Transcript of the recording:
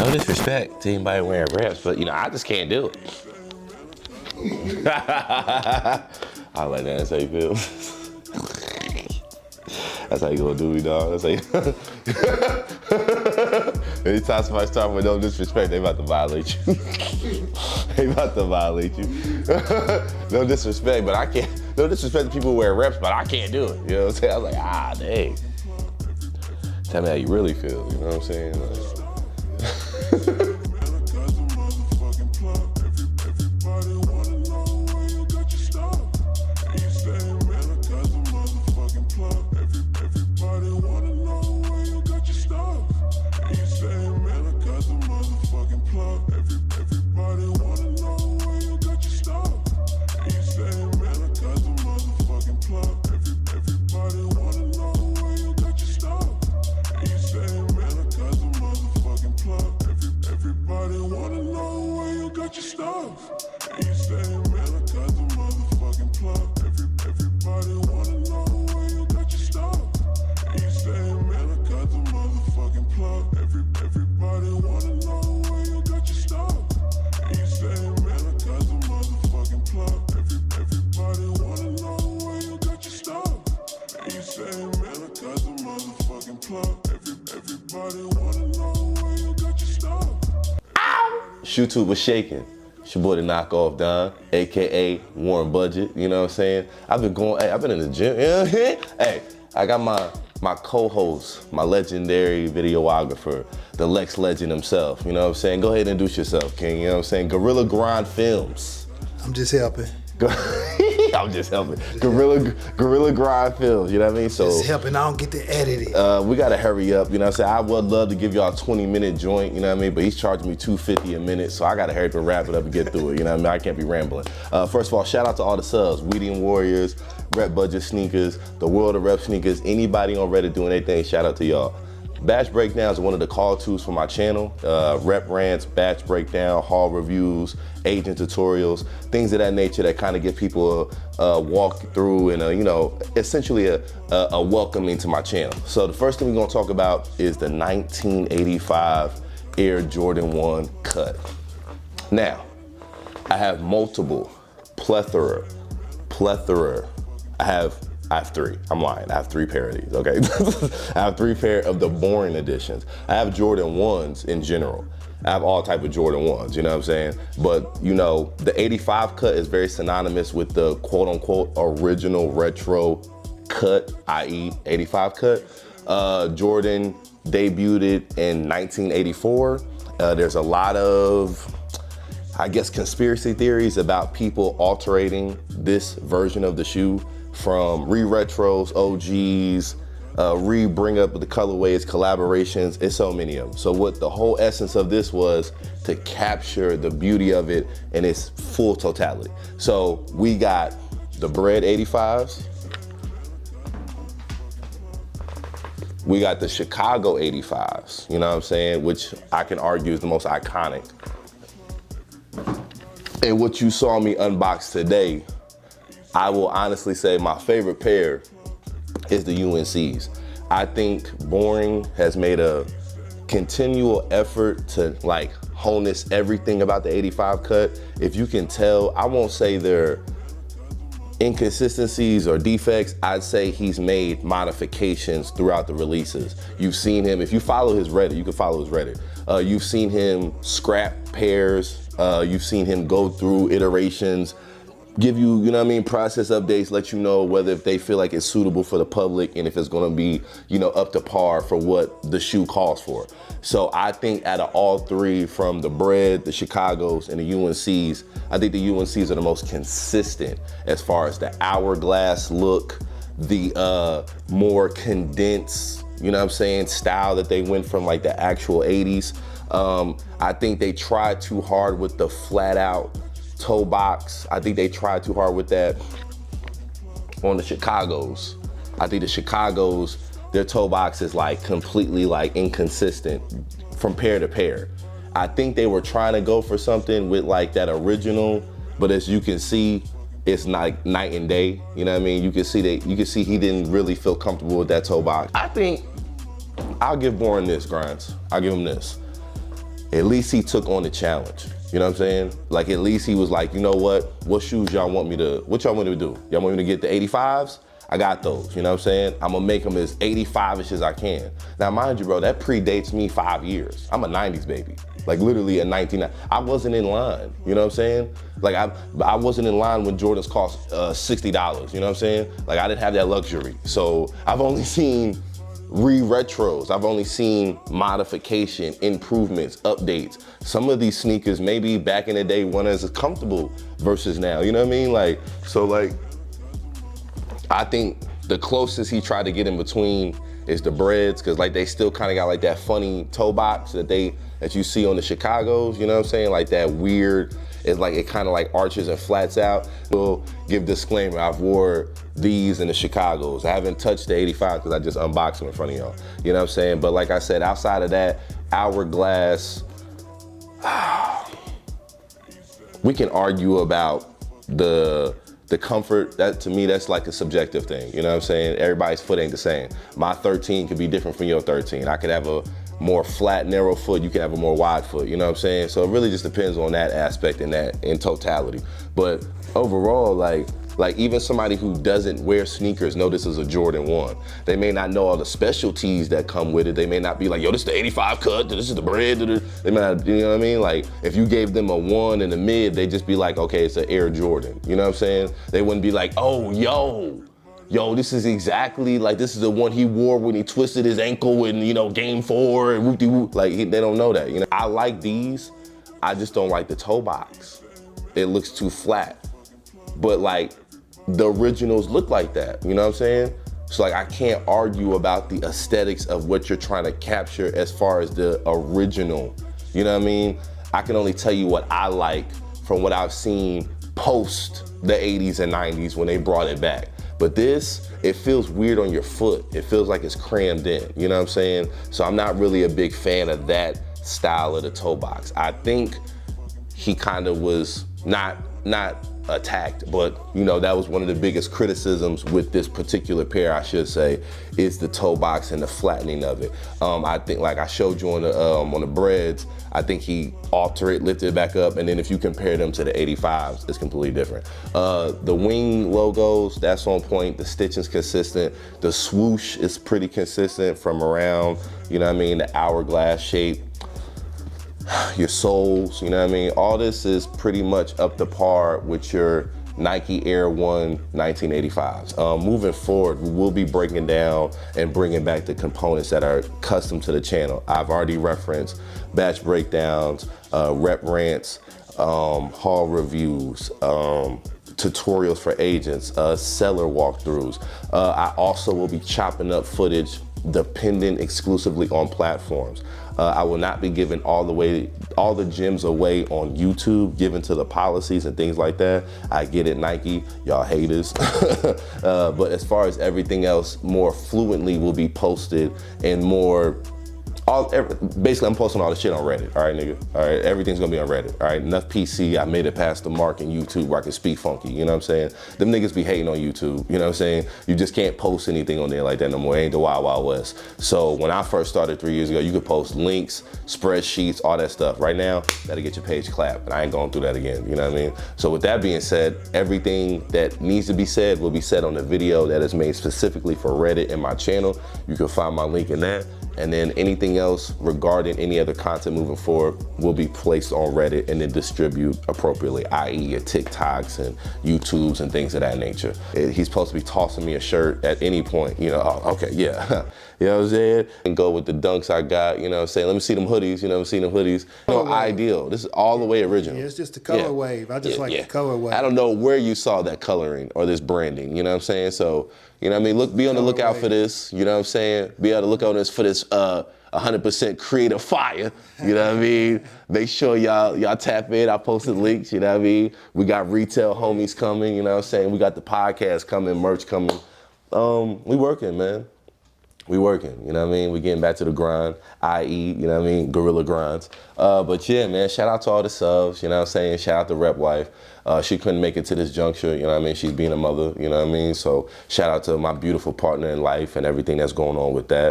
No disrespect to anybody wearing reps, but you know, I just can't do it. I like that. That's how you feel. That's how you gonna do me, dog. That's how you. Anytime somebody start with no disrespect, they about to violate you. They about to violate you. No disrespect, but I can't. No disrespect to people who wear reps, but I can't do it. You know what I'm saying? I was like, dang. Tell me how you really feel. You know what I'm saying? YouTube was shaking. It's your boy the knockoff Don, AKA Warren Budget, you know what I'm saying? I've been in the gym, you know? Hey, I got my co-host, my legendary videographer, the Lex legend himself, you know what I'm saying? Go ahead and introduce yourself, King, you know what I'm saying? Gorilla Grind Films. I'm just helping. I'm just helping. Gorilla Grind Films, you know what I mean? So just helping, I don't get to edit it. We gotta hurry up, you know what I'm saying? I would love to give y'all a 20-minute joint, you know what I mean? But he's charging me $250 a minute, so I gotta hurry up and wrap it up and get through it, you know what I mean? I can't be rambling. First of all, shout out to all the subs, Weedian Warriors, Rep Budget Sneakers, the World of Rep Sneakers, anybody on Reddit doing anything, shout out to y'all. Batch breakdowns are one of the call tools for my channel. Rep rants, batch breakdown, haul reviews, agent tutorials, things of that nature that kind of get people a walk through and you know, essentially a welcoming to my channel. So the first thing we're gonna talk about is the 1985 Air Jordan 1 cut. Now, I have multiple, plethora. I have three. I'm lying. I have 3 pair of these, okay? I have 3 pair of the boring editions. I have Jordan 1s in general. I have all type of Jordan 1s, you know what I'm saying? But, you know, the 85 cut is very synonymous with the quote-unquote original retro cut, i.e. 85 cut. Jordan debuted it in 1984. There's a lot of, I guess, conspiracy theories about people altering this version of the shoe from re-retros, OGs, re-bring up the colorways, collaborations, it's so many of them. So what the whole essence of this was to capture the beauty of it in its full totality. So we got the Bread 85s, we got the Chicago 85s, you know what I'm saying, which I can argue is the most iconic. And what you saw me unbox today, I will honestly say my favorite pair is the UNCs. I think Boring has made a continual effort to like harness everything about the 85 cut. If you can tell, I won't say they're inconsistencies or defects, I'd say he's made modifications throughout the releases. You've seen him, if you follow his Reddit, you can follow his Reddit. You've seen him scrap pairs, you've seen him go through iterations, give you, you know what I mean, process updates, let you know whether if they feel like it's suitable for the public and if it's gonna be, you know, up to par for what the shoe calls for. So I think out of all 3, from the Bread, the Chicagos, and the UNCs, I think the UNCs are the most consistent as far as the hourglass look, the more condensed, you know what I'm saying, style that they went from like the actual 80s. I think they tried too hard with the flat out toe box. I think they tried too hard with that on the Chicagos. I think the Chicagos, their toe box is like completely like inconsistent from pair to pair. I think they were trying to go for something with like that original, but as you can see, it's like night and day. You know what I mean? You can see he didn't really feel comfortable with that toe box. I think I'll give Boring this, Grinds. I'll give him this. at least he took on the challenge. You know what I'm saying? Like, at least he was like, you know what shoes y'all want me to, what y'all want me to do? Y'all want me to get the 85s? I got those, you know what I'm saying? I'm gonna make them as 85-ish as I can. Now, mind you, bro, that predates me 5 years. I'm a 90s baby. Like, literally a 1990s. I wasn't in line, you know what I'm saying? Like, I wasn't in line when Jordans cost $60, you know what I'm saying? Like, I didn't have that luxury. So I've only seen retros. I've only seen modification, improvements, updates. Some of these sneakers, maybe back in the day, weren't as comfortable versus now, you know what I mean? Like, so like, I think the closest he tried to get in between is the breads, because like they still kind of got like that funny toe box that you see on the Chicagos, you know what I'm saying? Like that weird, it's like it kind of like arches and flats out. We'll give disclaimer, I've wore these in the Chicagos. I haven't touched the 85 because I just unboxed them in front of y'all. You know what I'm saying? But like I said, outside of that, Hourglass, we can argue about the comfort. That to me, that's like a subjective thing. You know what I'm saying? Everybody's foot ain't the same. My 13 could be different from your 13. I could have a more flat, narrow foot. You can have a more wide foot. You know what I'm saying? So it really just depends on that aspect and that in totality. But overall, like even somebody who doesn't wear sneakers know this is a Jordan 1. They may not know all the specialties that come with it. They may not be like, yo, this is the 85 cut, this is the bread. They may not, you know what I mean? Like, if you gave them a 1 in the mid, they just be like, okay, it's an Air Jordan. You know what I'm saying? They wouldn't be like, oh, yo, this is exactly, like, this is the one he wore when he twisted his ankle in, you know, game 4 and whoop-de-whoop. Like, they don't know that, you know? I like these, I just don't like the toe box. It looks too flat. But like, the originals look like that, you know what I'm saying? So like, I can't argue about the aesthetics of what you're trying to capture as far as the original, you know what I mean? I can only tell you what I like from what I've seen post the 80s and 90s when they brought it back. But this, it feels weird on your foot. It feels like it's crammed in, you know what I'm saying? So I'm not really a big fan of that style of the toe box. I think he kind of was not attacked, but you know, that was one of the biggest criticisms with this particular pair, I should say, is the toe box and the flattening of it. I think, like I showed you on the breads, I think he altered it, lifted it back up, and then if you compare them to the 85s, it's completely different. The wing logos, that's on point. The stitching's consistent. The swoosh is pretty consistent from around, you know what I mean, the hourglass shape. Your soles, you know what I mean? All this is pretty much up to par with your Nike Air 1 1985s. Moving forward, we will be breaking down and bringing back the components that are custom to the channel. I've already referenced batch breakdowns, rep rants, haul reviews, tutorials for agents, seller walkthroughs. I also will be chopping up footage dependent exclusively on platforms. I will not be giving all the gems away on YouTube, given to the policies and things like that. I get it, Nike, y'all haters. But as far as everything else, more fluently will be posted and more, basically I'm posting all the shit on Reddit, all right, nigga? All right, everything's gonna be on Reddit, all right? Enough PC, I made it past the mark in YouTube where I can speak funky, you know what I'm saying? Them niggas be hating on YouTube, you know what I'm saying? You just can't post anything on there like that no more. It ain't the Wild Wild West. So when I first started 3 years ago, you could post links, spreadsheets, all that stuff. Right now, gotta get your page clapped, and I ain't going through that again, you know what I mean? So with that being said, everything that needs to be said will be said on the video that is made specifically for Reddit and my channel. You can find my link in that. And then anything else regarding any other content moving forward will be placed on Reddit and then distribute appropriately, i.e. your TikToks and YouTubes and things of that nature. He's supposed to be tossing me a shirt at any point, you know, oh, okay, yeah. You know what I'm saying? And go with the dunks I got, you know what I'm saying? Let me see them hoodies, you know, see them hoodies. No, ideal. This is all the way original. Yeah, it's just the color wave. I just like the color wave. I don't know where you saw that coloring or this branding, you know what I'm saying? So, you know what I mean? Be on the lookout for this, you know what I'm saying? Be on the lookout for this 100% creative fire, you know what I mean? Make sure y'all tap in. I posted links, you know what I mean? We got retail homies coming, you know what I'm saying? We got the podcast coming, merch coming. We working, man. We working, you know what I mean? We getting back to the grind, i.e., you know what I mean, guerrilla grinds. But yeah, man, shout out to all the subs, you know what I'm saying? Shout out to Rep Wife. She couldn't make it to this juncture, you know what I mean? She's being a mother, you know what I mean? So shout out to my beautiful partner in life and everything that's going on with that.